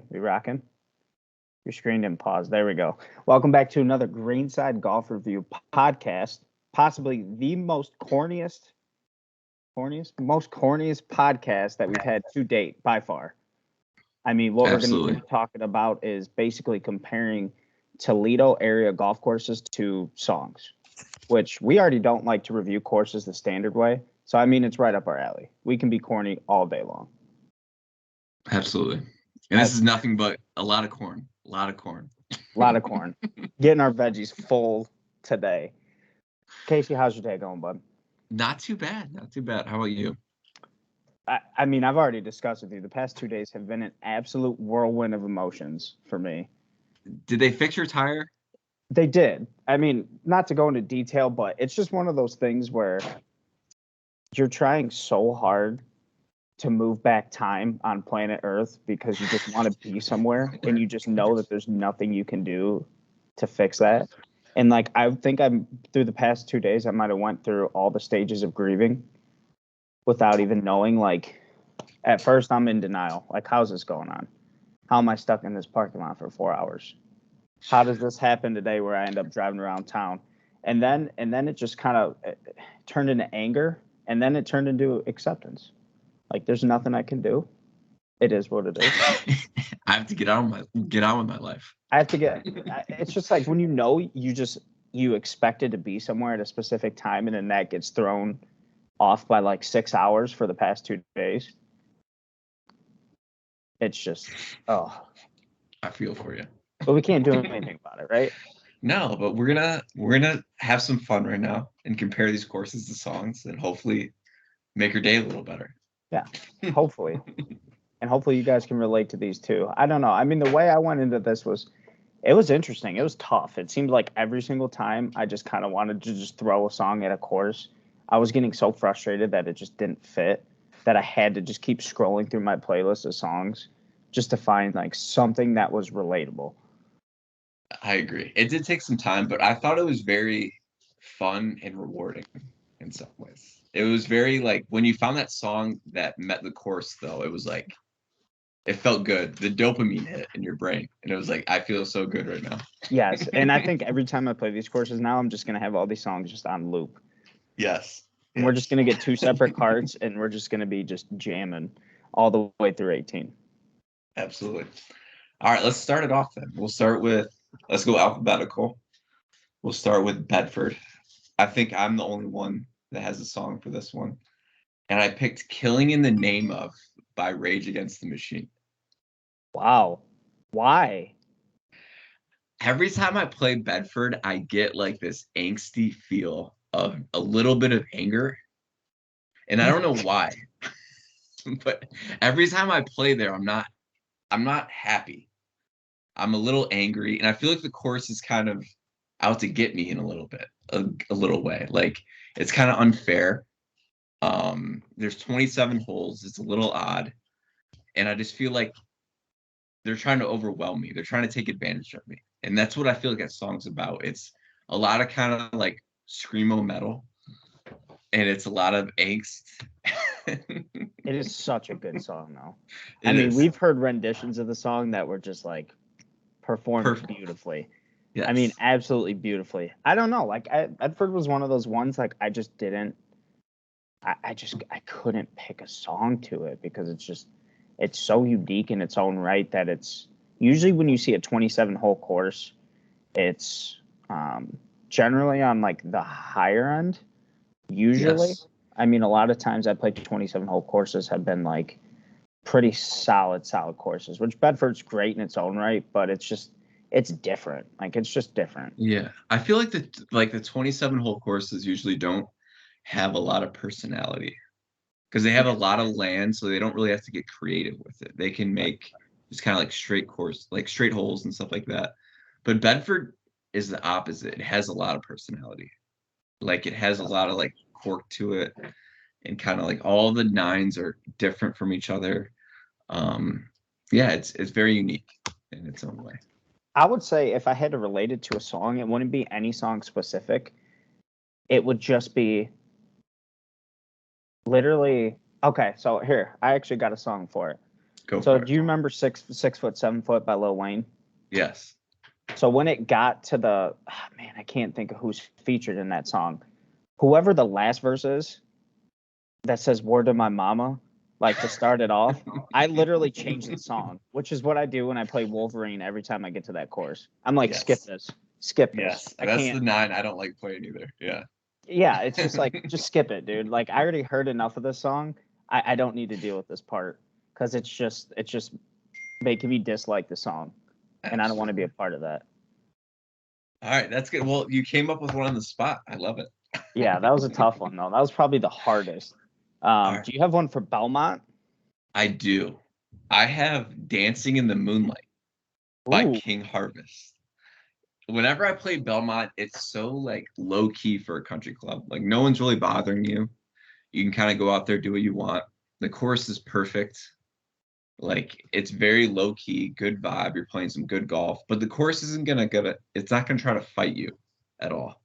We rocking? Your screen didn't pause. There we go. Welcome back to another Greenside Golf Review podcast. Possibly the most corniest podcast that we've had to date by far. I mean, what we're going to be talking about is basically comparing Toledo area golf courses to songs, which we already don't like to review courses the standard way. So, I mean, it's right up our alley. We can be corny all day long. Absolutely. And this is nothing but a lot of corn. A lot of corn. Getting our veggies full today. Casey, how's your day going, bud? Not too bad. How about you? I mean, I've already discussed with you. The past 2 days have been an absolute whirlwind of emotions for me. Did they fix your tire? They did. I mean, not to go into detail, but it's just one of those things where you're trying so hard to move back time on planet Earth because you just want to be somewhere and you just know that there's nothing you can do to fix that. And like, I think I'm through the past 2 days, I might have went through all the stages of grieving without even knowing. Like, at first I'm in denial. Like, how's this going on? How am I stuck in this parking lot for 4 hours? How does this happen today where I end up driving around town? And then it just kind of turned into anger, and then it turned into acceptance. Like, there's nothing I can do. It is what it is. I have to get on with my life. I have to get. It's just like when you expected to be somewhere at a specific time, and then that gets thrown off by like 6 hours for the past 2 days. It's just, oh. I feel for you. But we can't do anything about it, right? No, but we're gonna have some fun right now and compare these courses to songs and hopefully make your day a little better. Yeah, hopefully. And hopefully you guys can relate to these too. I don't know. I mean, the way I went into this was interesting. It was tough. It seemed like every single time I just kind of wanted to just throw a song at a course. I was getting so frustrated that it just didn't fit that I had to just keep scrolling through my playlist of songs just to find like something that was relatable. I agree. It did take some time, but I thought it was very fun and rewarding in some ways. It was very like when you found that song that met the course, though, it was like it felt good. The dopamine hit in your brain, and it was like I feel so good right now. Yes, and I think every time I play these courses now, I'm just gonna have all these songs just on loop. Yes. And we're just gonna get 2 separate cards, and we're just gonna be just jamming all the way through 18. Absolutely. All right, let's start it off then. Let's go alphabetical. We'll start with Bedford. I think I'm the only one that has a song for this one. And I picked Killing in the Name of by Rage Against the Machine. Wow. Why? Every time I play Bedford, I get like this angsty feel of a little bit of anger. And I don't know why. But every time I play there, I'm not happy. I'm a little angry. And I feel like the course is kind of out to get me in a little bit, a little way. Like it's kind of unfair. There's 27 holes. It's a little odd. And I just feel like they're trying to overwhelm me. They're trying to take advantage of me. And that's what I feel like that song's about. It's a lot of kind of like screamo metal. And it's a lot of angst. It is such a good song, though. I mean, we've heard renditions of the song that were just like performed beautifully. Yes. I mean, absolutely beautifully. I don't know. Like, Bedford was one of those ones, like, I just didn't. I couldn't pick a song to it because it's so unique in its own right that it's usually when you see a 27-hole course, it's generally on like the higher end. Usually, yes. I mean, a lot of times I play 27-hole courses have been like pretty solid courses, which Bedford's great in its own right, but it's different. Like it's just different. Yeah, I feel like the 27-hole courses usually don't have a lot of personality because they have a lot of land, so they don't really have to get creative with it. They can make just kind of like straight holes and stuff like that. But Bedford is the opposite. It has a lot of personality. Like it has a lot of like quirk to it, and kind of like all the nines are different from each other. Yeah, it's very unique in its own way. I would say if I had to relate it to a song, it wouldn't be any song specific. It would just be literally, okay, so here, I actually got a song for it. Go So for it. do you remember 6 foot, 7 foot by Lil Wayne? Yes. So when it got to man, I can't think of who's featured in that song. Whoever the last verse is that says "Word to my mama," like to start it off, I literally changed the song, which is what I do when I play Wolverine every time I get to that chorus. I'm like, Yes. skip this. Yes. I That's can't. the 9 I don't like playing either. Yeah. Yeah, it's just like, just skip it, dude. Like, I already heard enough of this song. I don't need to deal with this part because it's just making me dislike the song, and I don't want to be a part of that. All right, that's good. Well, you came up with one on the spot. I love it. Yeah, that was a tough one though. That was probably the hardest. All right. Do you have one for Belmont? I do. I have Dancing in the Moonlight by Ooh, King Harvest. Whenever I play Belmont, it's so like low key for a country club. Like no one's really bothering you. You can kind of go out there, do what you want. The course is perfect. Like it's very low key, good vibe. You're playing some good golf, but the course isn't it's not gonna try to fight you at all.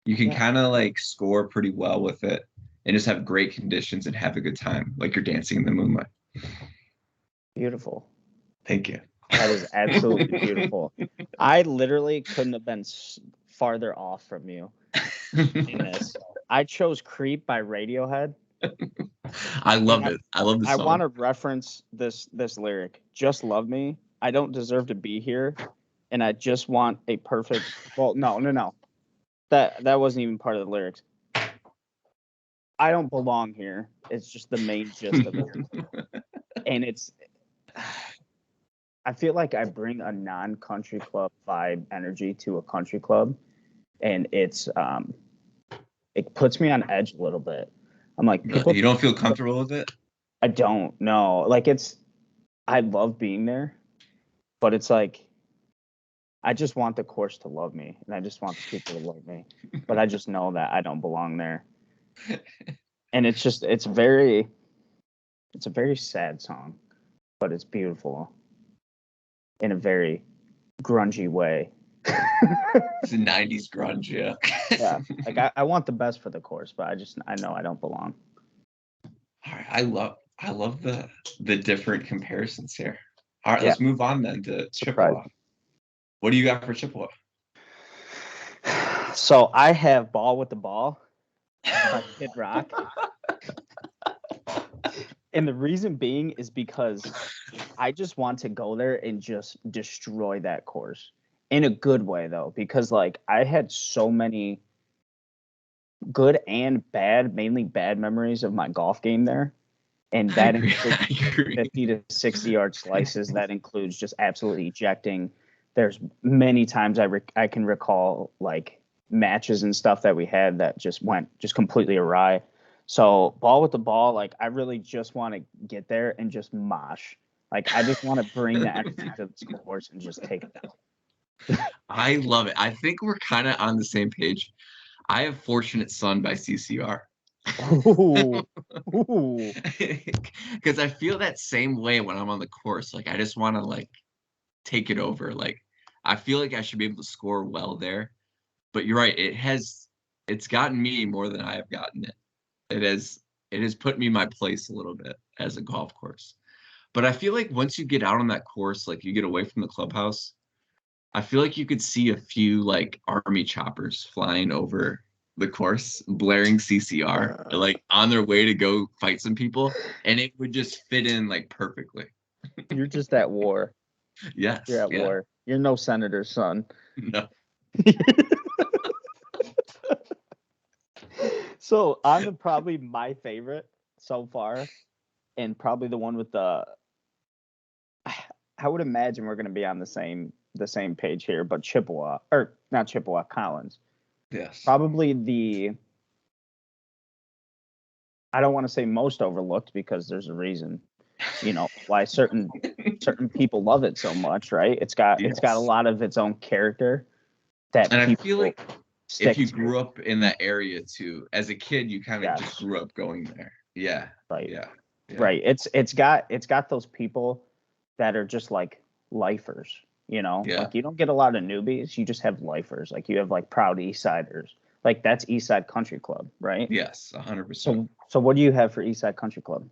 You can yeah, kind of like score pretty well with it and just have great conditions and have a good time, like you're dancing in the moonlight. beautiful. Thank you. That is absolutely beautiful. I literally couldn't have been farther off from you in this. I chose "Creep" by Radiohead. I And love it. I love the I want song. to reference this lyric. Just love me. I don't deserve to be here, and I just want a perfect. Well, no. That wasn't even part of the lyrics. I don't belong here. It's just the main gist of it, and it's. I feel like I bring a non-country club vibe energy to a country club, and it puts me on edge a little bit. I'm like, people. You don't feel comfortable with it? I don't know. Like I love being there, but it's like I just want the course to love me, and I just want the people to love me. But I just know that I don't belong there, and it's a very sad song, but it's beautiful in a very grungy way. It's a 90s grunge, yeah. Yeah, like I want the best for the course, but I know I don't belong. All right, I love the different comparisons here. All right, Yeah, let's move on then to surprise. Chippewa. What do you got for Chippewa? So I have "Ball with the Ball" by Kid Rock. And the reason being is because I just want to go there and just destroy that course in a good way, though, because like I had so many good and bad, mainly bad memories of my golf game there. And I that agree. includes I agree. 50 to 60-yard slices. That includes just absolutely ejecting. There's many times I can recall like matches and stuff that we had that just went just completely awry. So "Ball with the Ball," like I really just want to get there and just mosh. Like I just want to bring the energy to this course and just take it down. I love it. I think we're kind of on the same page. I have Fortunate Son by CCR. Ooh, ooh. Because I feel that same way when I'm on the course. Like I just want to like take it over. Like I feel like I should be able to score well there. But you're right, it's gotten me more than I have gotten it. It has put me in my place a little bit as a golf course. But I feel like once you get out on that course, like you get away from the clubhouse, I feel like you could see a few like army choppers flying over the course, blaring CCR, like on their way to go fight some people, and it would just fit in like perfectly. You're just at war. You're Yes, at yeah. war. You're no senator's son. No. So on the probably my favorite so far, and probably the one with the. I would imagine we're going to be on the same page here, but Chippewa or not Chippewa, Collins. Yes. Probably the. I don't want to say most overlooked because there's a reason, why certain people love it so much, right? It's got a Yes. lot of its own character that And I feel people like if stick you to. grew up in that area too, as a kid, you kind of just Yes, grew up going there. Yeah. right. Yeah. Yeah. Right. It's got those people that are just like lifers, Yeah. Like you don't get a lot of newbies, you just have lifers. Like you have like proud East Siders. Like that's East Side Country Club, right? Yes, 100%. So what do you have for East Side Country Club?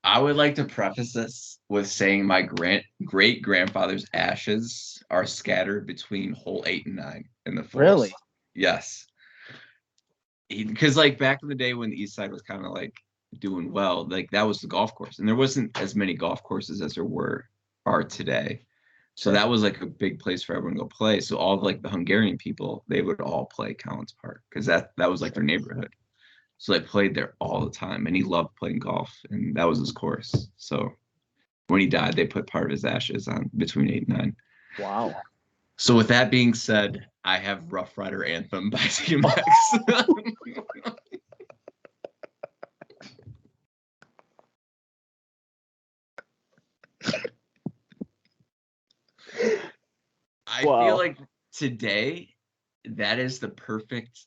I would like to preface this with saying my great grandfather's ashes are scattered between hole 8 and 9 in the forest. Really? Yes. Because like back in the day when the east side was kind of like doing well, like that was the golf course. And there wasn't as many golf courses as there are today. So Sure. that was like a big place for everyone to go play. So all of like the Hungarian people, they would all play Collins Park because that was like their neighborhood. So they played there all the time, and he loved playing golf, and that was his course. So when he died, they put part of his ashes on between 8 and 9. Wow. So with that being said, I have Rough Rider Anthem by DMX. I feel Wow. like today that is the perfect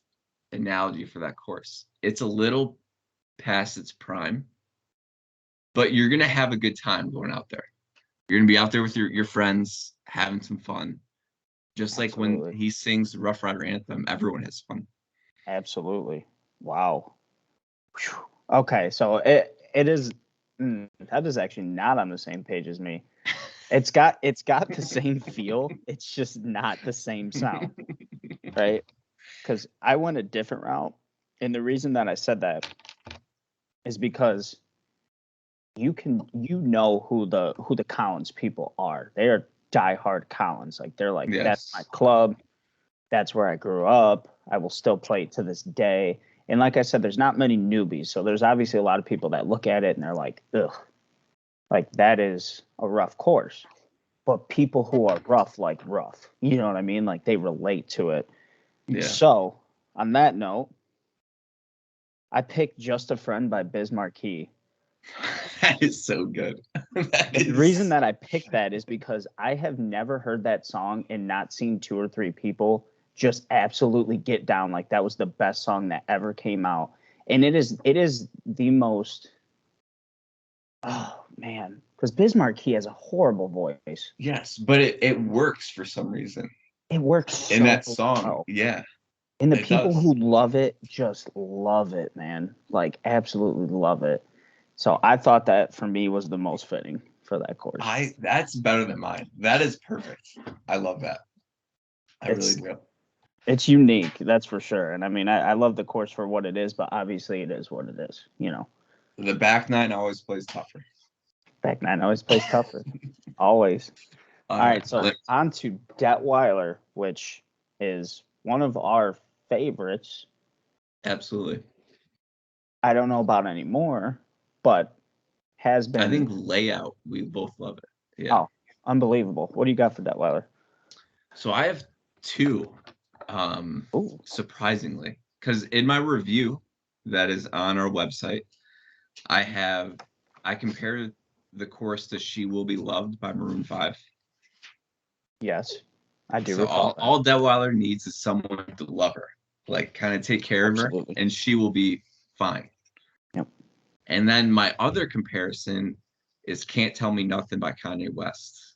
analogy for that course. It's a little past its prime, but you're gonna have a good time going out there. You're gonna be out there with your friends, having some fun. Just like when Absolutely. he sings the Rough Rider anthem, everyone has fun. Absolutely. Wow. Phew. Okay, so it is that is actually not on the same page as me. It's got the same feel. It's just not the same sound, right? Because I went a different route, and the reason that I said that is because you know who the Collins people are. They are diehard Collins. Like they're like that's my Yes. club. That's where I grew up. I will still play it to this day. And like I said, there's not many newbies. So there's obviously a lot of people that look at it and they're like, ugh, like that is a rough course. But people who are rough, like rough, you know what I mean? Like they relate to it. Yeah. So on that note, I picked Just a Friend by Biz Markie. That is so good. That And the reason is that I picked that is because I have never heard that song and not seen two or three people just absolutely get down like that was the best song that ever came out. And it is the most oh man, because Bismarck he has a horrible voice. yes, but it works for some reason It works in so that song. well. Yeah, And the it people does. who love it just love it, man. Like absolutely love it. So I thought that for me was the most fitting for that course. I that's better than mine. That is perfect. I love that. I really It's do. It's unique, that's for sure. And I mean, I love the course for what it is, but obviously it is what it is. You know, The back nine always plays tougher. back nine always plays tougher, always. All All right. right, so on to Detweiler, which is one of our favorites. Absolutely. I don't know about anymore, but has I been think layout, we both love it. Yeah. oh unbelievable. What do you got for Detweiler? So I have two, Ooh, surprisingly, because in my review that is on our website, I have I compared the chorus to "She Will Be Loved" by Maroon 5. yes, I do So recall that. all Detweiler needs is someone to love her, like kind of take care of her, Absolutely. and she will be fine. Yep. And then my other comparison is "Can't Tell Me Nothing" by Kanye West,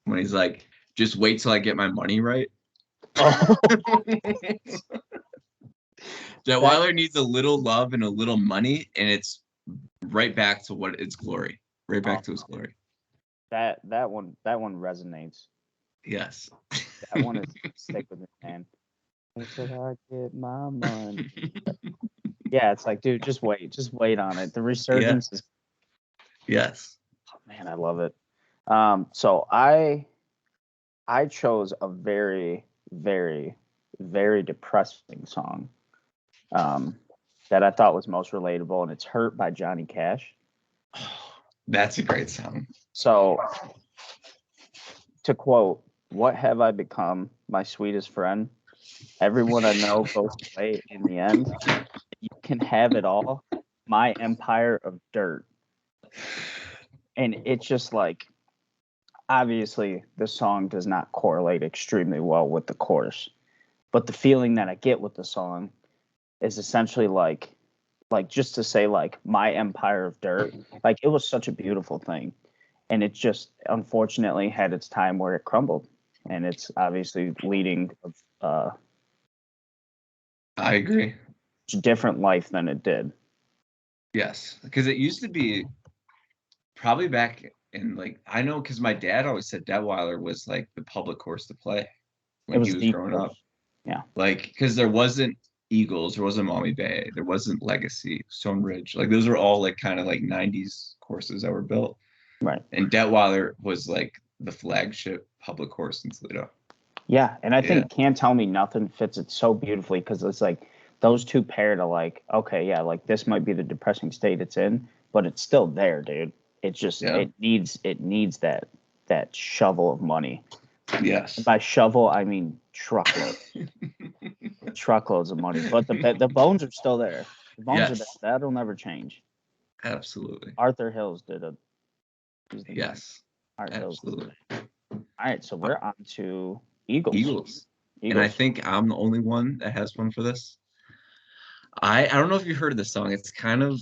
when he's like, "Just wait till I get my money right." Oh, that Detweiler needs a little love and a little money, and it's right back to what its glory, right back oh, to its glory. that one resonates. Yes. That one is stick with me, man. Until I get my money. Yeah, it's like, dude, just wait on it. The Yeah. resurgence is, Yes. oh, man, I love it. So I chose a very, very, very depressing song um, that I thought was most relatable, and it's "Hurt" by Johnny Cash. That's a great song. So to quote, "What have I become, my sweetest friend? Everyone I know goes away in the end. You can have it all, my empire of dirt." And it's just like obviously the song does not correlate extremely well with the chorus, but the feeling that I get with the song is essentially like just to say like my empire of dirt, like it was such a beautiful thing, and it just unfortunately had its time where it crumbled, and it's obviously leading I agree. a different life than it did. Yes, because it used to be probably back in like I know because my dad always said Detweiler was like the public course to play It when he was was the growing up. course. Yeah. Like because there wasn't Eagles, there wasn't Mommy Bay, there wasn't Legacy, Stone Ridge. Like those are all like kind of like '90s courses that were built. Right. And Detweiler was like the flagship public course in Toledo. Yeah, and I Yeah. think Can't Tell Me Nothing fits it so beautifully because it's like those two paired are like, okay, yeah, like this might be the depressing state it's in, but it's still there, dude. It's just Yeah. it needs that shovel of money. Yes. And by shovel, I mean truckloads of money. But the bones are still there. The bones are there. Yes. That'll never change. Absolutely. Arthur Hills did a. He's the man. Yes. Arthur Hills. Absolutely. All right, so we're on to Eagles. Eagles. And I Eagles. think I'm the only one that has one for this. I don't know if you heard of this song. It's kind of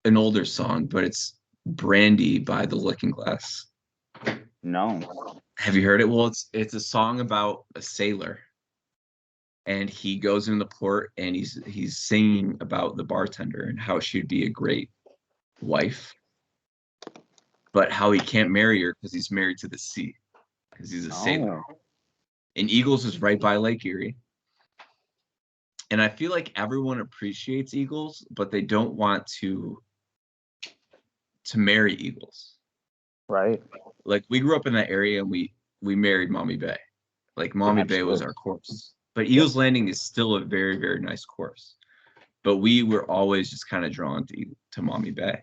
an older song, but it's Brandy by The Looking Glass. No. Have you heard it? Well, it's a song about a sailor, and he goes in the port and he's singing about the bartender and how she'd be a great wife, but how he can't marry her because he's married to the sea because he's a sailor. Oh. And Eagles is right by Lake Erie. And I feel like everyone appreciates Eagles, but they don't want to marry Eagles. Right. Like we grew up in that area and we married Mommy Bay. Like Mommy Bay was Absolutely. our course. But Eagles Landing is still a very, very nice course. But we were always just kind of drawn to Mommy Bay.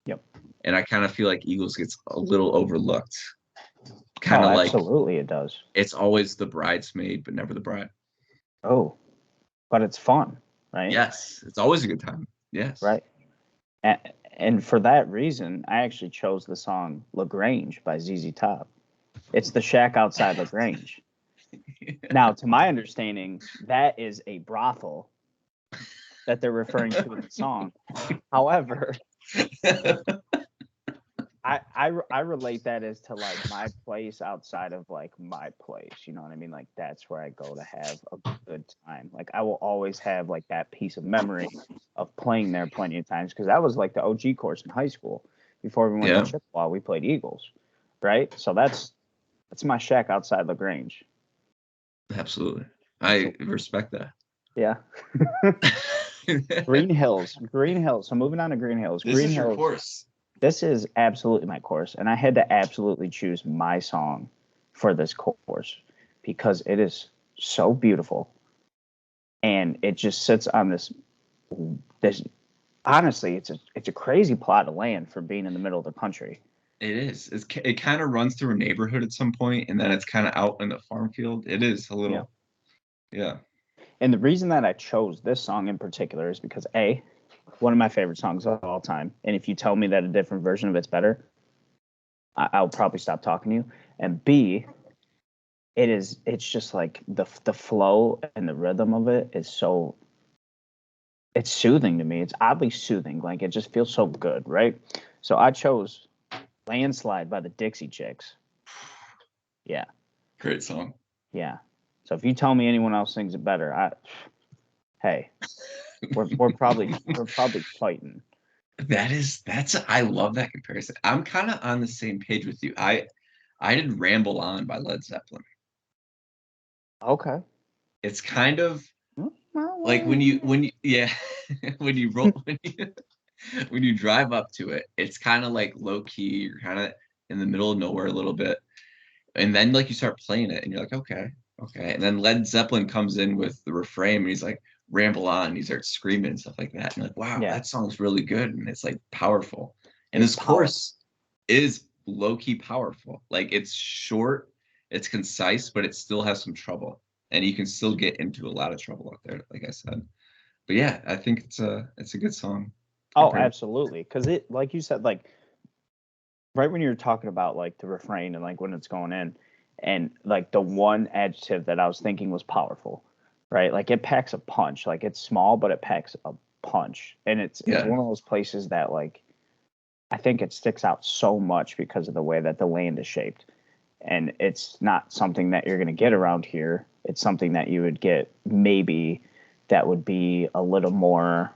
Yep. And I kind of feel like Eagles gets a little overlooked. Kind of like absolutely it does. it's always the bridesmaid, but never the bride. Oh, but it's fun, right? Yes, it's always a good time. Yes. Right. And for that reason, I actually chose the song LaGrange by ZZ Top. It's the shack outside LaGrange. Now, to my understanding, that is a brothel that they're referring to in the song. However, I relate that as to like my place outside of like my place. You know what I mean? Like that's where I go to have a good time. Like I will always have like that piece of memory of playing there plenty of times because that was like the OG course in high school. Before we went to Chippewa, we played Eagles, right? So that's my shack outside LaGrange. Absolutely. I respect that. Yeah. Green Hills. So moving on to Green Hills. This Green is Hills. your course. This is absolutely my course, and I had to absolutely choose my song for this course because it is so beautiful, and it just sits on this. Honestly, it's a crazy plot of land for being in the middle of the country. It is. It kind of runs through a neighborhood at some point, and then it's kind of out in the farm field. It is a little, yeah. And the reason that I chose this song in particular is because A, one of my favorite songs of all time. And if you tell me that a different version of it's better, I'll probably stop talking to you. And B, it's just like the flow and the rhythm of it is so, it's soothing to me. It's oddly soothing. Like it just feels so good, right? So I chose Landslide by the Dixie Chicks. Yeah. Great song. Yeah. So if you tell me anyone else sings it better, hey, we're probably fighting. I love that comparison. I'm kind of on the same page with you. I did Ramble On by Led Zeppelin. Okay. It's kind of like when you when you when you drive up to it, it's kind of like low key, you're kind of in the middle of nowhere a little bit. And then like you start playing it and you're like, okay. And then Led Zeppelin comes in with the refrain and he's like, ramble on, and he starts screaming and stuff like that. And you're like, wow, that song's really good. And it's like powerful. And this course is low-key powerful. Like it's short, it's concise, but it still has some trouble. And you can still get into a lot of trouble out there, like I said. But yeah, I think it's a good song. Oh, absolutely. Because it, like you said, like right when you were talking about like the refrain and like when it's going in, and like the one adjective that I was thinking was powerful, right? Like it packs a punch. Like it's small, but it packs a punch, and it's one of those places that like I think it sticks out so much because of the way that the land is shaped, and it's not something that you're going to get around here. It's something that you would get maybe that would be a little more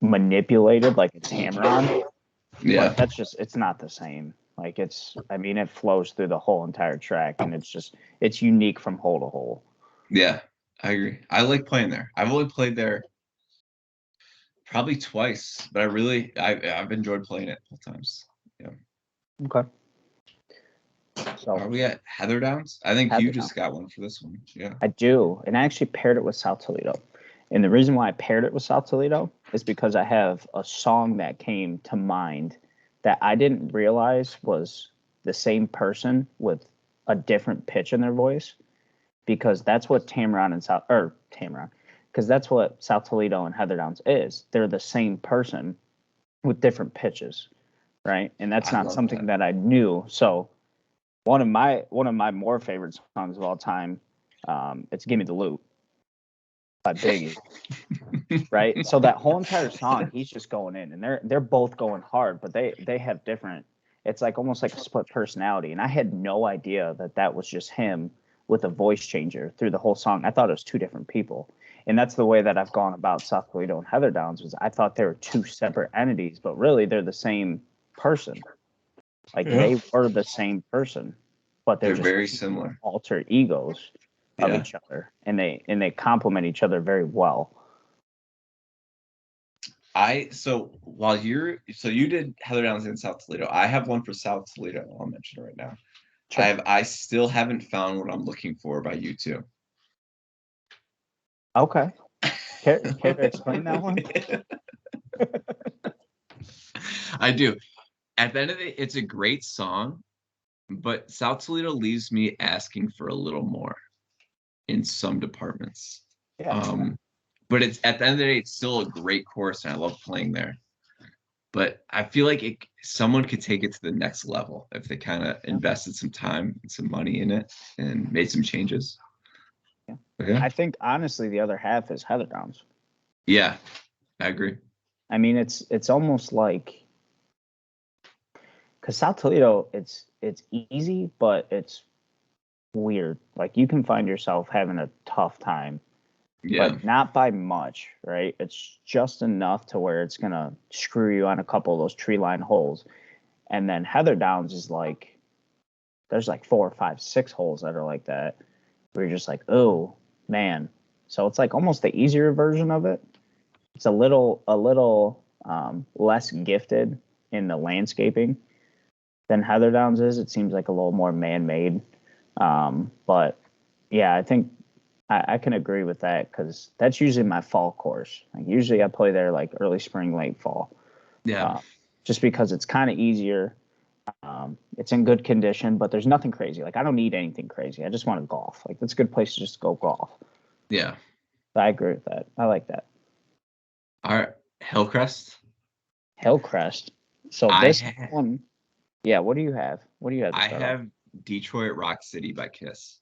manipulated like it's hammer-on. Yeah. But that's just, it's not the same. Like it flows through the whole entire track, and it's unique from hole to hole. Yeah, I agree. I like playing there. I've only played there probably twice, but I've enjoyed playing it both times. Yeah. Okay. So are we at Heather Downs? I think you just Heatherdown. got one for this one. Yeah. I do, and I actually paired it with South Toledo. And the reason why I paired it with South Toledo is because I have a song that came to mind that I didn't realize was the same person with a different pitch in their voice, because that's what because that's what South Toledo and Heather Downs is. They're the same person with different pitches, right? And that's I not love something that. that I knew. So one of my more favorite songs of all time, it's "Give Me the Loot" by Biggie, right? So that whole entire song, he's just going in, and they're both going hard, but they have different. It's like almost like a split personality, and I had no idea that was just him with a voice changer through the whole song. I thought it was two different people, and that's the way that I've gone about South Toledo and Heather Downs. Was I thought they were two separate entities, but really they're the same person. Like Yeah. they were the same person, but they're They're just very similar. alter egos of Yeah. each other, and they complement each other very well. You did Heather Downs in South Toledo. I have one for South Toledo. I'll mention it right now. Sure. I still haven't found what I'm looking for by you two. Okay. Care to explain that one? I do. At the end of it, it's a great song, but South Toledo leaves me asking for a little more in some departments. Yeah. But it's at the end of the day, it's still a great course, and I love playing there. But I feel like someone could take it to the next level if they kind of invested some time and some money in it and made some changes. Yeah. Yeah. I think honestly the other half is Heather Downs. Yeah, I agree. I mean, it's almost like, because South Toledo, it's easy, but it's weird. Like you can find yourself having a tough time, Yeah. but not by much, right? It's just enough to where it's gonna screw you on a couple of those tree line holes. And then Heather Downs is like, there's like 4, 5, 6 holes that are like that, where you're just like, oh man. So it's like almost the easier version of it. It's a little less gifted in the landscaping than Heather Downs is. It seems like a little more man-made. But yeah, I think I can agree with that, because that's usually my fall course. Like usually I play there like early spring, late fall. Yeah. Just because it's kind of easier. It's in good condition, but there's nothing crazy. Like I don't need anything crazy. I just want to golf. Like that's a good place to just go golf. Yeah. I agree with that. I like that. All right. Hillcrest. Hillcrest. So I this ha- one, yeah. What do you have? What do you have to I start off? have Detroit Rock City by Kiss.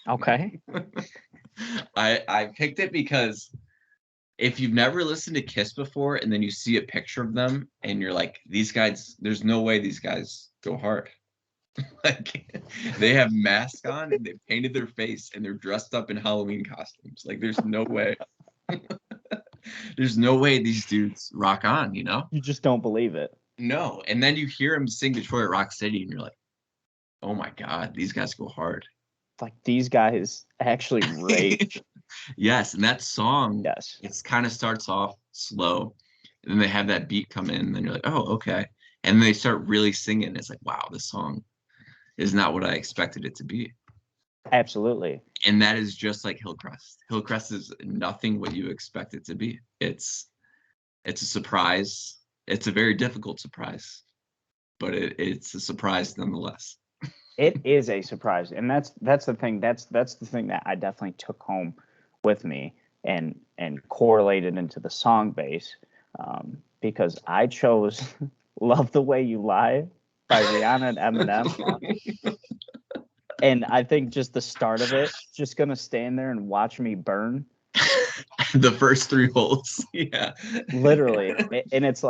Okay. I picked it because if you've never listened to Kiss before and then you see a picture of them and you're like, these guys, there's no way these guys go hard. Like they have masks on and they painted their face and they're dressed up in Halloween costumes. Like there's no way. There's no way these dudes rock on, you know? You just don't believe it. No. And then you hear them sing Detroit Rock City and you're like, oh my God, these guys go hard. Like these guys actually rage. Yes, and that song, Yes. it's kind of starts off slow, and then they have that beat come in, and then you're like, oh, okay. And then they start really singing. It's like, wow, this song is not what I expected it to be. Absolutely. And that is just like Hillcrest. Hillcrest is nothing what you expect it to be. It's a surprise. It's a very difficult surprise, but it's a surprise nonetheless. It is a surprise, and that's the thing. That's the thing that I definitely took home with me and correlated into the song base, because I chose "Love the Way You Lie" by Rihanna and Eminem, and I think just the start of it, just gonna stand there and watch me burn, The first three holes. Yeah. literally. And it's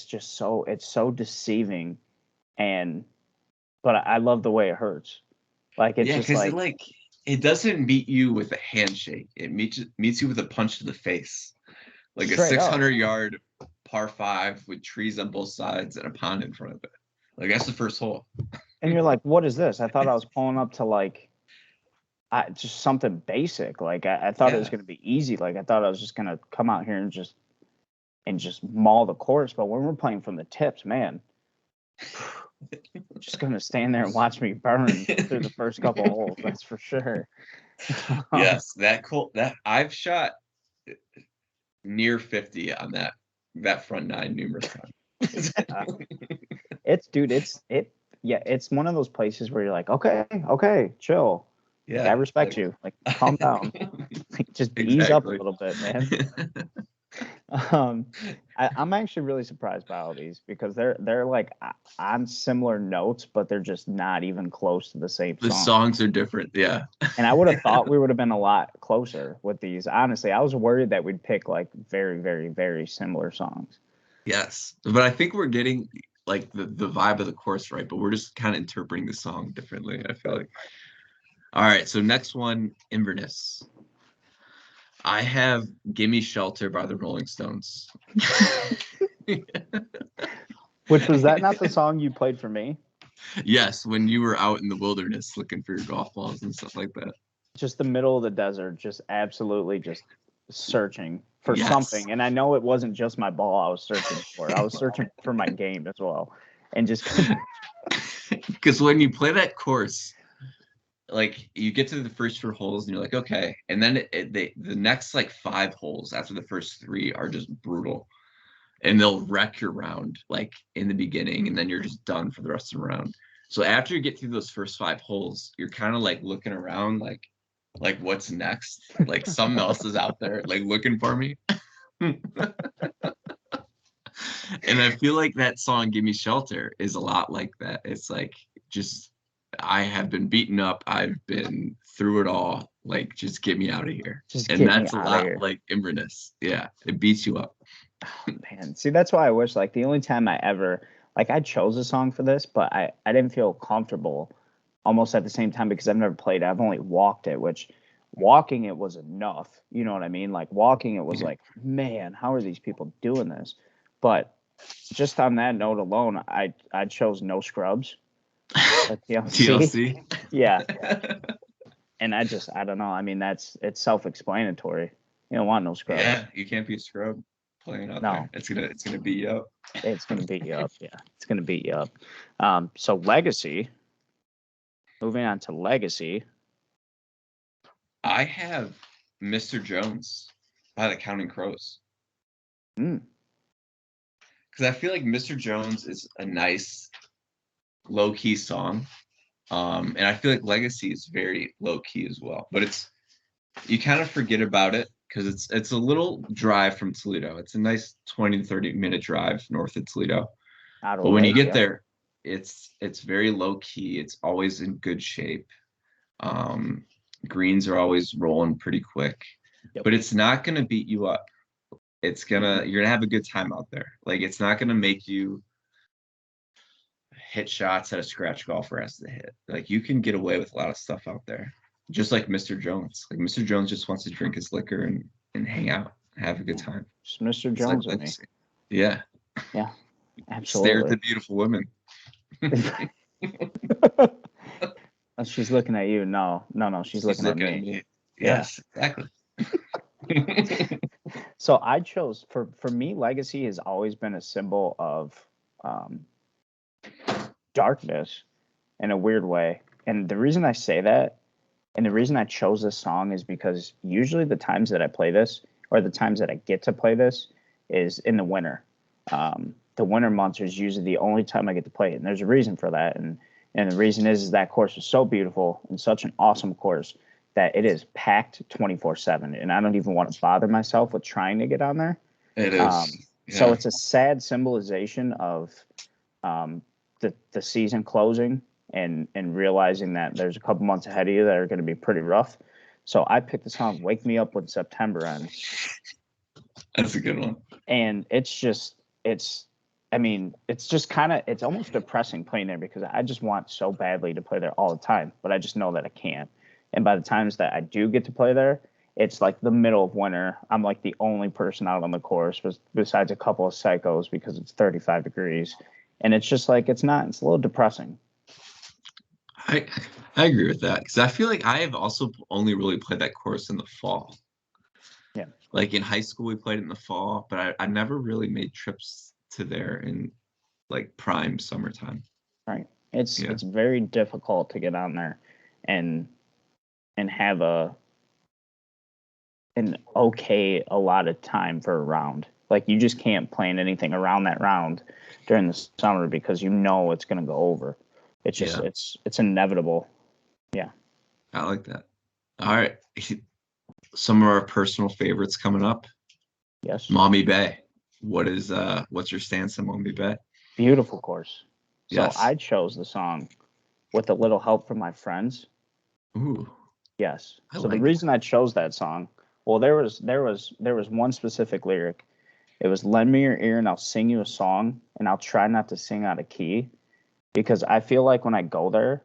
just it's so deceiving, and but I love the way it hurts. Like it's Yeah, just because like it doesn't meet you with a handshake. It meets you with a punch to the face. Like a Straight up. 600-yard par 5 with trees on both sides and a pond in front of it. Like that's the first hole. And you're like, what is this? I thought I was pulling up to like just something basic. Like I thought it was going to be easy. Like I thought I was just going to come out here and just maul the course. But when we're playing from the tips, man, just going to stand there and watch me burn through the first couple holes. That's for sure. Yes, that I've shot near 50 on that front nine numerous times. It's one of those places where you're like, okay, chill. Yeah, like, I respect you. Like, calm down. Like, just ease up a little bit, man. I'm actually really surprised by all these because they're like on similar notes, but they're just not even close to the same song. The songs are different, yeah. And I would have thought we would have been a lot closer with these. Honestly, I was worried that we'd pick like very, very, very similar songs. Yes, but I think we're getting like the vibe of the course right, but we're just kind of interpreting the song differently, I feel like. All right, so next one, Inverness. I have Gimme Shelter by the Rolling Stones. Which was that not the song you played for me? Yes, when you were out in the wilderness looking for your golf balls and stuff like that. Just the middle of the desert, just absolutely just searching for something. And I know it wasn't just my ball I was searching for. I was searching for my game as well. And just because when you play that course, like you get to the first 4 holes and you're like, okay. And then the next like 5 holes after the first 3 are just brutal. And they'll wreck your round like in the beginning, and then you're just done for the rest of the round. So after you get through those first 5 holes, you're kind of like looking around like what's next? Like something else is out there like looking for me. And I feel like that song Gimme Shelter is a lot like that. It's like just I have been beaten up. I've been through it all. Like just get me out of here. And that's a lot like Inverness. Yeah, it beats you up. Oh, man, see, that's why I wish like the only time I ever like I chose a song for this, but I didn't feel comfortable almost at the same time because I've never played it. I've only walked it, which walking it was enough. You know what I mean? Like walking it was like, man, how are these people doing this? But just on that note alone, I chose No Scrubs. TLC. Yeah. And I don't know. I mean, it's self-explanatory. You don't want no scrubs. Yeah, you can't be a scrub playing out there. It's gonna beat you up. It's gonna beat you up. Yeah, it's gonna beat you up. So Legacy. Moving on to Legacy. I have Mr. Jones by the Counting Crows. Because I feel like Mr. Jones is a nice low-key song. And I feel like Legacy is very low-key as well. But you kind of forget about it because it's a little drive from Toledo. It's a nice 20 to 30-minute drive north of Toledo. But when you get there, it's very low-key. It's always in good shape. Greens are always rolling pretty quick. But it's not going to beat you up. You're going to have a good time out there. Like, it's not going to make you hit shots that a scratch golfer has to hit. Like, you can get away with a lot of stuff out there. Just like Mr. Jones. Like, Mr. Jones just wants to drink his liquor and hang out, have a good time. Just Mr. Jones with me. Yeah. Yeah, absolutely. Stare at the beautiful women. She's looking at you. No. She's looking at me. Yes, exactly. So I chose for me, Legacy has always been a symbol of darkness in a weird way. And the reason I say that, and the reason I chose this song is because usually the times that I play this, or the times that I get to play this, is in the winter. The winter months is usually the only time I get to play it. And there's a reason for that. And the reason is that course is so beautiful and such an awesome course that it is packed 24/7. And I don't even want to bother myself with trying to get on there. It is. So it's a sad symbolization of the season closing and realizing that there's a couple months ahead of you that are going to be pretty rough. So I picked the song "Wake Me Up When September Ends." That's a good one. And it's just kind of, it's almost depressing playing there because I just want so badly to play there all the time, but I just know that I can't. And by the times that I do get to play there, it's like the middle of winter. I'm like the only person out on the course, besides a couple of psychos, because it's 35 degrees. And it's just like, it's a little depressing. I I agree with that because I feel like I have also only really played that course in the fall. Yeah. Like in high school, we played it in the fall, but I never really made trips to there in like prime summertime. Right. It's Yeah. it's very difficult to get on there and have an okay a lot of time for a round. Like you just can't plan anything around that round during the summer because you know it's going to go over. It's just Yeah. it's inevitable. Yeah. I like that. All right. Some of our personal favorites coming up. Yes. Mommy Bay. What's your stance on Mommy Bay? Beautiful course. So Yes. I chose the song with a little help from my friends. Ooh, Yes. I So the like reason I chose that song, well, there was one specific lyric. It was "Lend me your ear and I'll sing you a song, and I'll try not to sing out of key," because I feel like when I go there,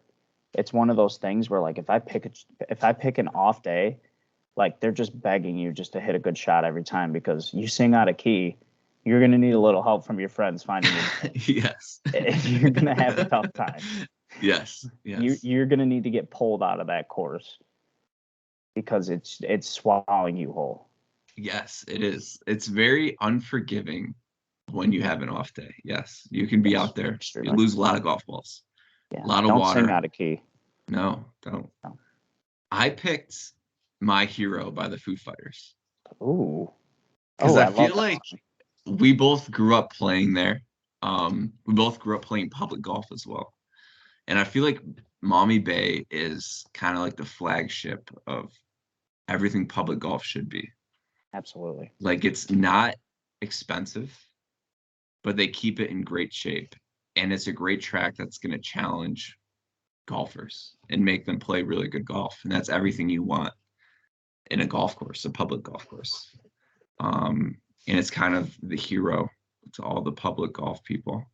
it's one of those things where like if I pick an off day, like they're just begging you just to hit a good shot every time because you sing out of key, you're gonna need a little help from your friends finding that. you. Yes. You're gonna have a tough time. Yes. Yes. You're gonna need to get pulled out of that course because it's swallowing you whole. Yes, it is. It's very unforgiving when you have an off day. Yes, you can be Yes, out there. You extremely. lose a lot of golf balls, Yeah, a lot of don't sing water. out of key. No, don't. No. I picked My Hero by the Foo Fighters Ooh, because oh, I I love feel that like song. we both grew up playing there. We both grew up playing public golf as well. And I feel like Mommy Bay is kind of like the flagship of everything public golf should be. Absolutely. Like it's not expensive, but they keep it in great shape. And it's a great track that's going to challenge golfers and make them play really good golf. And that's everything you want in a golf course, a public golf course. And it's kind of the hero to all the public golf people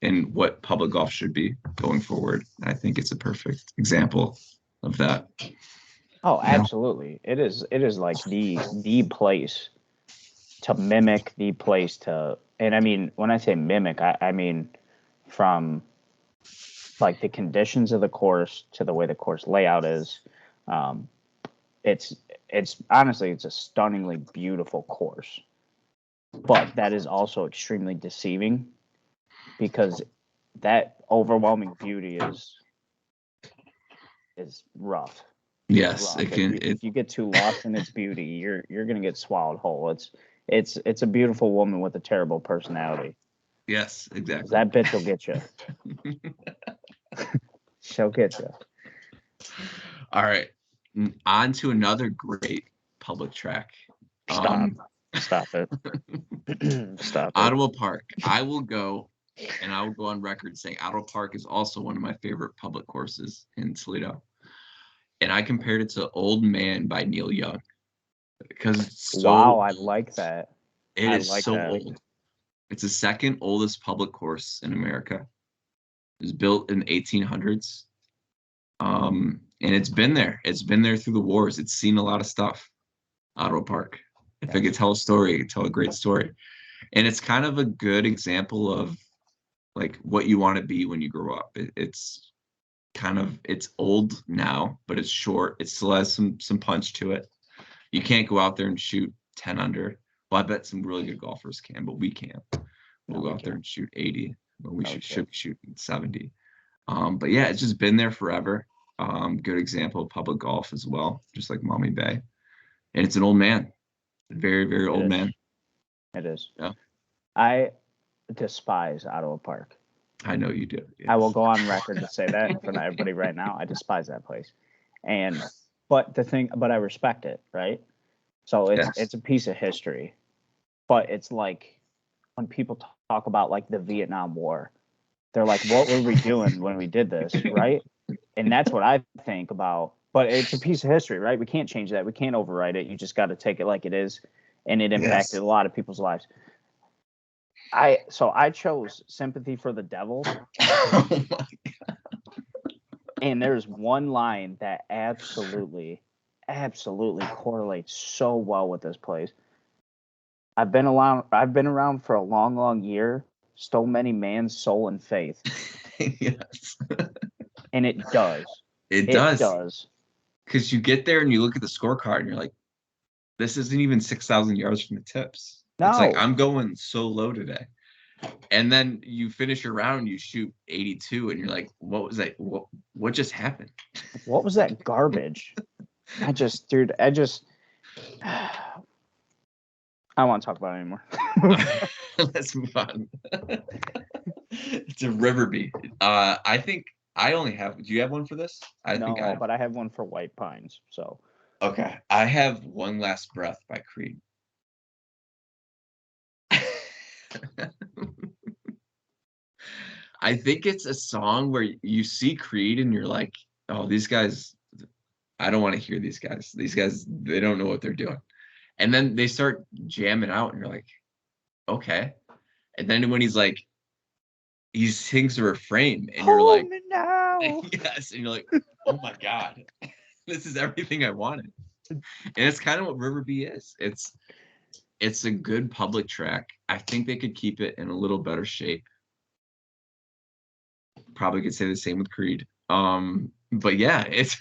and what public golf should be going forward. I think it's a perfect example of that. Oh, Yeah. absolutely. It is like the place to mimic, the place to, and I mean when I say mimic, I mean from like the conditions of the course to the way the course layout is. Um, it's it's honestly it's a stunningly beautiful course, but that is also extremely deceiving because that overwhelming beauty is rough. It's Yes, rough. it If can. you if you get too lost in its beauty, you're gonna get swallowed whole. It's a beautiful woman with a terrible personality. Yes, 'Cause exactly. that bitch will get you. She'll get you. All right. On to another great public track. Stop. Um, Stop it. Stop it. Ottawa Park. I will go and I will go on record saying Ottawa Park is also one of my favorite public courses in Toledo. And I compared it to Old Man by Neil Young because it's so Wow, I old. like that. It I is like so that. old. It's the second oldest public course in America. It was built in the 1800s. And it's been there. It's been there through the wars. It's seen a lot of stuff. Ottawa Park. If I Yes. could tell a story, I could tell a great story. And it's kind of a good example of like what you want to be when you grow up. It's kind of it's old now, but it's short. It still has some punch to it. You can't go out there and shoot 10 under. Well, I bet some really good golfers can, but we can't. No, We'll go we out there can't. and shoot 80 when we No, we should can't. be shooting 70. But yeah, it's just been there forever. Good example of public golf as well, just like Mommy Bay. And it's an old man, very, very It old is. man. It is. Yeah, I despise Ottawa Park. I know you do. I will Yes. go on record to say that in front of everybody right now. I despise that place. And but I respect it, right? So Yes. it's a piece of history. But it's like when people talk about like the Vietnam War, they're like, what were we doing when we did this, right? And that's what I think about. But it's a piece of history, right? We can't change that. We can't overwrite it. You just got to take it like it is, and it impacted Yes. a lot of people's lives. I chose "Sympathy for the Devil." Oh my. And there's one line that absolutely correlates so well with this place. I've been around for a long, long year, stole many man's soul and faith. Yes. And it does. It It does. does. Because you get there and you look at the scorecard and you're like, this isn't even 6,000 yards from the tips. It's like, No. I'm going so low today. And then you finish your round, you shoot 82, and you're like, what was that? What just happened? What was that garbage? I don't want to talk about it anymore. Let's move on. It's a Riverby. I think I only have. Do you have one for this? No, but I have one for White Pines. So Okay, I have One Last Breath by Creed. I think it's a song where you see Creed and you're like, oh, these guys, I don't want to hear these guys. These guys, they don't know what they're doing. And then they start jamming out and you're like, okay. And then when he sings the refrain and you're hold like, me now. yes. And you're like, oh my God, this is everything I wanted. And it's kind of what Riverby is. It's a good public track. I think they could keep it in a little better shape. Probably could say the same with Creed. But yeah, it's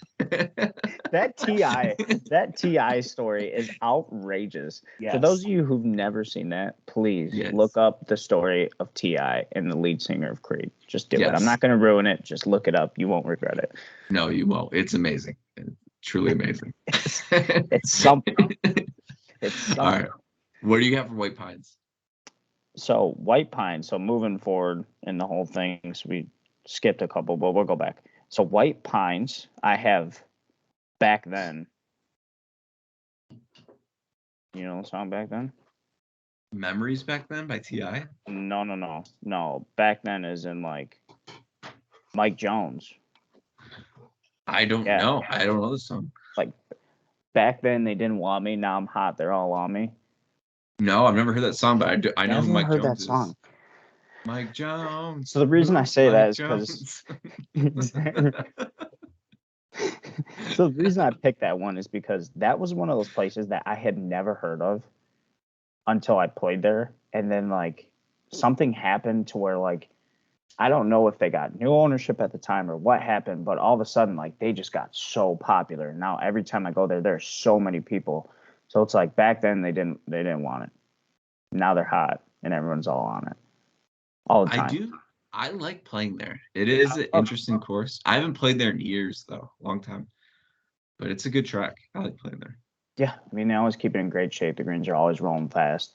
that Ti story is outrageous. yes. For those of you who've never seen that, please look up the story of Ti and the lead singer of Creed. Just do it. I'm not going to ruin it. Just look it up. You won't regret it. No, you won't. It's amazing. It's truly amazing. It's something. It's something. All right. What do you have for White Pines? So White Pines. So moving forward in the whole thing, so we skipped a couple, but we'll go back. So White Pines, I have Back Then. You know the song Back Then? Memories Back Then by T.I.? No. Back Then is in like Mike Jones. I don't know. I don't know the song. Like Back Then They Didn't Want Me, Now I'm Hot, They're All On Me. No, I've never heard that song, but I know who Mike Jones that song. is. Mike Jones. So the reason I say that is because so the reason I picked that one is because that was one of those places that I had never heard of until I played there. And then like something happened to where like I don't know if they got new ownership at the time or what happened, but all of a sudden like they just got so popular. Now every time I go there, there's so many people. So it's like back then they didn't want it. Now they're hot and everyone's all on it. All the time. I like playing there. It is an interesting course. I haven't played there in years though, long time. But it's a good track. I like playing there. Yeah, I mean they always keep it in great shape. The greens are always rolling fast,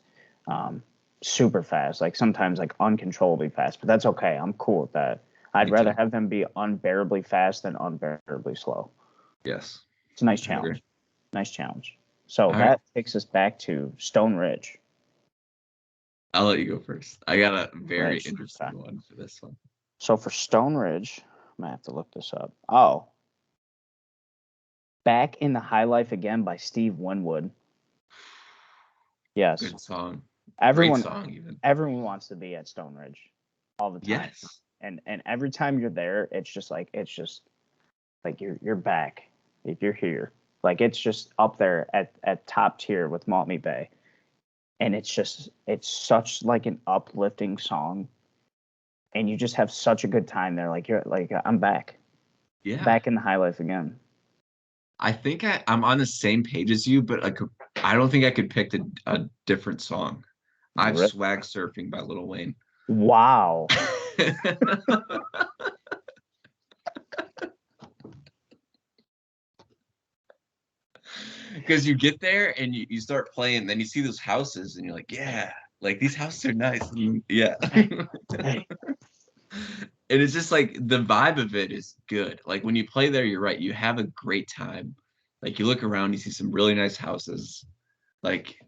super fast. Like sometimes like uncontrollably fast, but that's okay. I'm cool with that. I'd rather have them be unbearably fast than unbearably slow. Yes, it's a nice challenge. Nice challenge. So that takes us back to Stone Ridge. I'll let you go first. I got a very interesting one for this one. So for Stone Ridge, I'm gonna have to look this up. Oh. Back in the High Life Again by Steve Winwood. Yes. Good song. Everyone, Great song even. Everyone wants to be at Stone Ridge all the time. Yes. And every time you're there, it's just like you're back. If you're here. Like it's just up there at top tier with Maltney Bay. And it's such like an uplifting song. And you just have such a good time there. Like you're like, I'm back. Yeah. Back in the High Life again. I think I'm on the same page as you, but I don't think I could pick a different song. I've Swag Surfing by Lil Wayne. Wow. Because you get there and you start playing, then you see those houses and you're like, yeah, like these houses are nice. Yeah. Hey. And it's just like the vibe of it is good. Like when you play there, you're right. You have a great time. Like you look around, you see some really nice houses. Like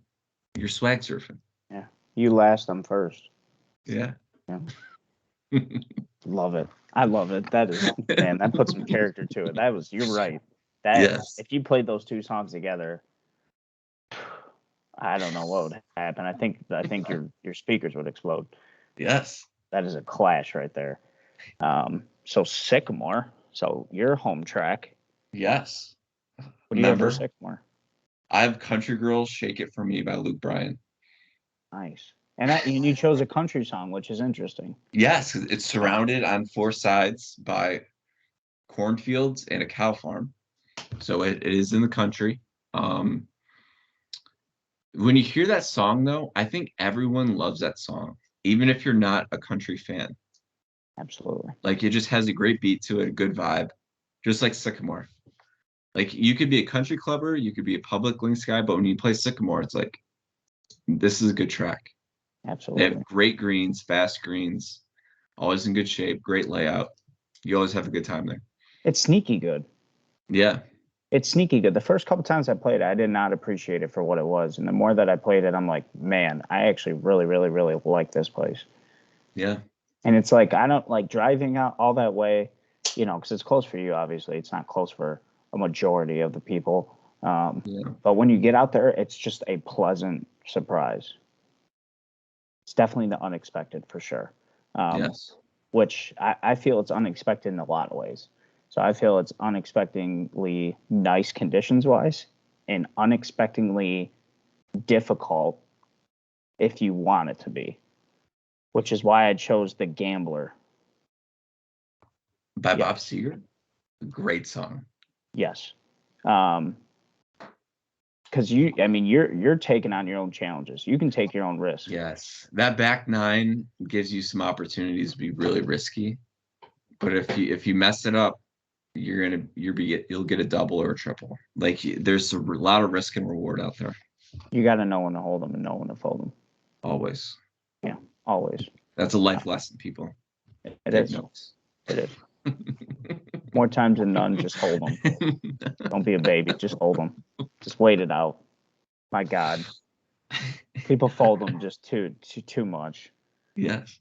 you're swag surfing. Yeah. You last them first. Yeah. Love it. I love it. That is, man, that puts some character to it. You're right. If you played those two songs together, I don't know what would happen. I think your speakers would explode. Yes. That is a clash right there. So Sycamore So your home track. Yes. What do you have for Remember, Sycamore? I have Country Girls Shake It For Me by Luke Bryan. Nice. And you chose a country song, which is interesting. Yes, 'cause it's surrounded on four sides by cornfields and a cow farm. So it is in the country. Um, when you hear that song, though, I think everyone loves that song, even if you're not a country fan. Absolutely. Like it just has a great beat to it, a good vibe, just like Sycamore. Like you could be a country clubber, you could be a public links guy, but when you play Sycamore, it's like this is a good track. They Absolutely. have great greens, fast greens, always in good shape, great layout. You always have a good time there. It's sneaky good. Yeah. It's sneaky good. The first couple times I played it, I did not appreciate it for what it was. And the more that I played it, I'm like, man, I actually really, really, really like this place. Yeah. And it's like, I don't like driving out all that way, because it's close for you, obviously. It's not close for a majority of the people. Yeah. But when you get out there, it's just a pleasant surprise. It's definitely the unexpected for sure. Yes. Which I feel it's unexpected in a lot of ways. So I feel it's unexpectedly nice conditions wise and unexpectedly difficult if you want it to be, which is why I chose The Gambler. By Yeah. Bob Seger. Great song. Yes. Because you're taking on your own challenges. You can take your own risks. Yes. That back nine gives you some opportunities to be really risky. But if you mess it up, you'll get a double or a triple. Like there's a lot of risk and reward out there. You got to know when to hold them and know when to fold them. Always. Yeah, always. That's a life lesson, people. It Take is. notes. It is. More times than none, just hold them. Don't be a baby. Just hold them. Just wait it out. My God, people fold them just too much. Yes.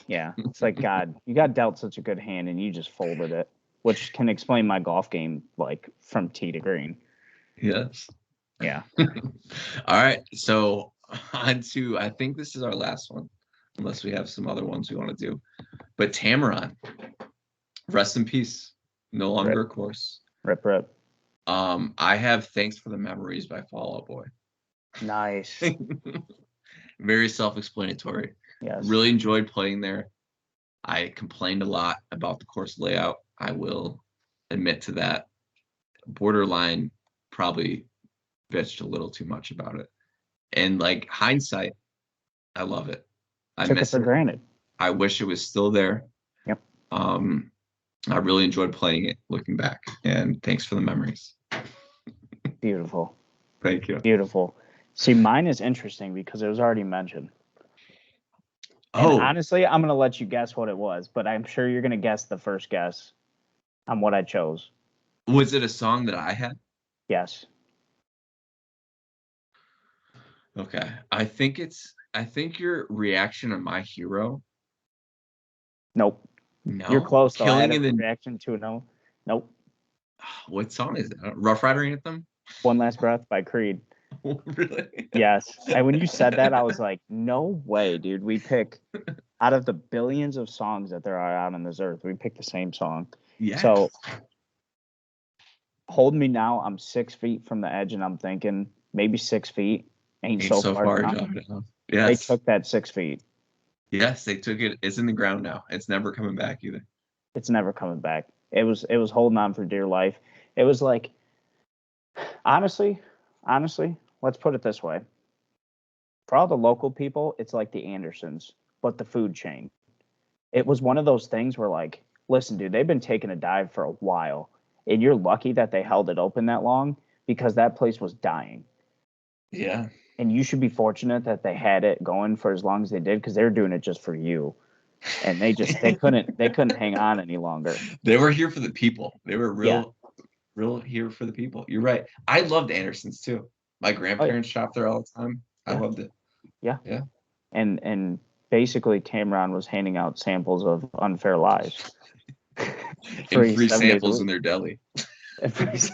Yeah, it's like God, you got dealt such a good hand and you just folded it, which can explain my golf game like from tee to green. Yes. Yeah. All right. So on to I think this is our last one, unless we have some other ones we want to do. But Tamaron, rest in peace. No longer a Rip, course. rip. I have Thanks for the Memories by Fall Out Boy. Nice. Very self-explanatory. Yes. Really enjoyed playing there. I complained a lot about the course layout. I will admit to that. Borderline probably bitched a little too much about it. And like hindsight, I love it. I Took it miss for it. granted. I wish it was still there. Yep. I really enjoyed playing it looking back. And thanks for the memories. Beautiful. Thank you. Beautiful. See, mine is interesting because it was already mentioned. And Oh, honestly, I'm gonna let you guess what it was, but I'm sure you're gonna guess the first guess on what I chose. was it a song that I had? Yes. Okay. I think your reaction on My Hero. Nope. You're No. close though. I had Killing a in the reaction to a no. Nope. what song is that? Rough Rider Anthem? One Last Breath by Creed. Really? Yes. And when you said that, I was like, no way, dude. We pick out of the billions of songs that there are out on this earth, we pick the same song. Yeah. So Hold Me Now, I'm 6 feet from the edge, and I'm thinking maybe 6 feet ain't so far down. down. They Yes. took that 6 feet. Yes, they took it. It's in the ground now. It's never coming back either. It's never coming back. It was holding on for dear life. It was like, honestly, let's put it this way. For all the local people, it's like the Andersons, but the food chain. It was one of those things where, like, listen, dude, they've been taking a dive for a while, and you're lucky that they held it open that long because that place was dying. Yeah. And you should be fortunate that they had it going for as long as they did because they were doing it just for you. And they couldn't hang on any longer. They were here for the people. They were Yeah. real here for the people. You're right. I loved Anderson's too. My grandparents shopped there all the time. I loved it. Yeah. Yeah. And basically Cameron was handing out samples of Unfair Lies. And free samples in their deli. That's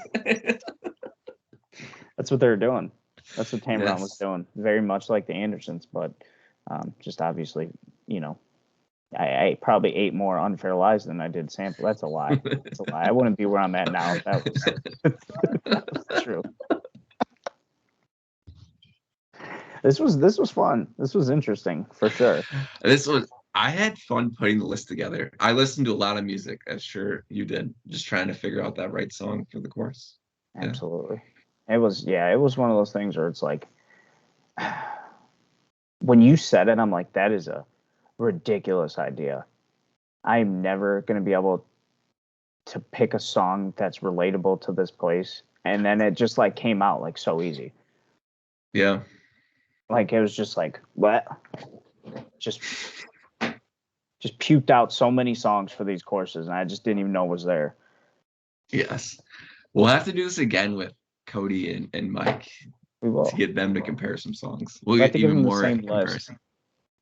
what they were doing. That's what Cameron was Yes. doing. Very much like the Andersons, but just obviously, I probably ate more unfair lies than I did sample. That's a lie. That's a lie. I wouldn't be where I'm at now if that was, that was true. This was fun. This was interesting for sure. I had fun putting the list together. I listened to a lot of music, as sure you did, just trying to figure out that right song for the course. Yeah. Absolutely. It was one of those things where it's like when you said it, I'm like, that is a ridiculous idea. I'm never gonna be able to pick a song that's relatable to this place. And then it just like came out like so easy. Yeah. Like it was just like what? Just puked out so many songs for these courses, and I just didn't even know was there. Yes. We'll have to do this again with Cody and Mike We will. to get them to compare some songs. We'll We have get to give even them the more same comparison. list.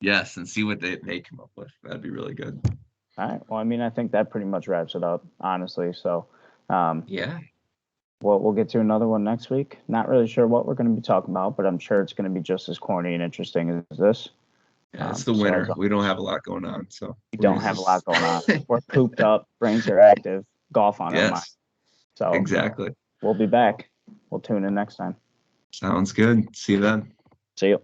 Yes, and see what they come up with. That'd be really good. All right. Well, I mean, I think that pretty much wraps it up, honestly. So, Yeah. we'll get to another one next week. Not really sure what we're going to be talking about, but I'm sure it's going to be just as corny and interesting as this. Yeah, it's the So winter. We don't have a lot going on, so we don't have a lot going on. We're cooped up, brains are active, golf on our mind. Yes, So exactly. we'll be back. We'll tune in next time. Sounds good. See you then. See you.